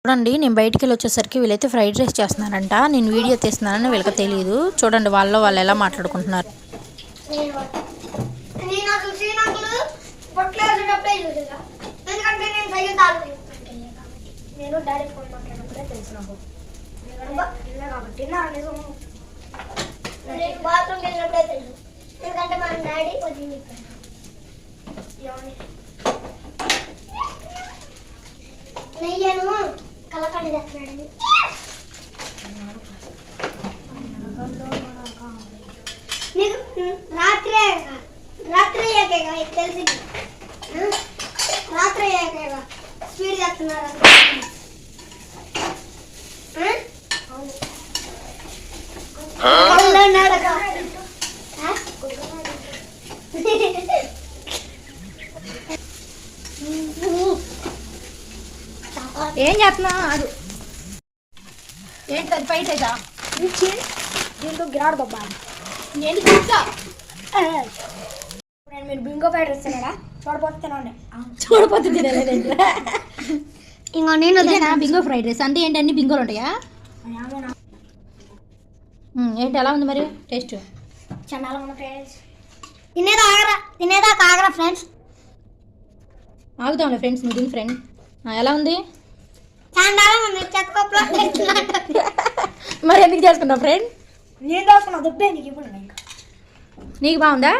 చూడండి నేను బయటికి వెళ్ళి వచ్చేసరికి వీళ్ళైతే ఫ్రైడ్ రైస్ చేస్తున్నారంట. నేను వీడియో తీస్తున్నానని వీళ్ళకి తెలియదు. చూడండి వాళ్ళు ఎలా మాట్లాడుకుంటున్నారు. నెయ్యను కలకండి తెస్తున్నాడు. నీకు రాత్రి అయ్యాకేగా తెలిసింది. రాత్రి అయ్యాకేగా స్వీట్ తెస్తున్నారు. ఏం చేస్తున్నా అది ఏంటి అది బయటేదా దీంట్లో గిరాడు బాబా ఏంటి చూసా మీరు బింగో ఫ్రైడ్ రైస్ తిన్నాడా? చూడపోతే తినలేదు ఇంకో నేను బింగో ఫ్రైడ్ రైస్ అంటే ఏంటి అన్ని బింగోలు ఉంటాయా? ఏంటి ఎలా ఉంది మరి టేస్ట్? తినేదా కాగరా ఫ్రెండ్స్. ఆగుతాంలే ఫ్రెండ్స్, నువ్వు తిని ఫ్రెండ్. ఎలా ఉంది? మరి ఎందుకు చేసుకున్నావు ఫ్రెండ్? నేను చేసుకున్నా దుబ్బే నీకు ఇప్పుడు నీకు బాగుందా?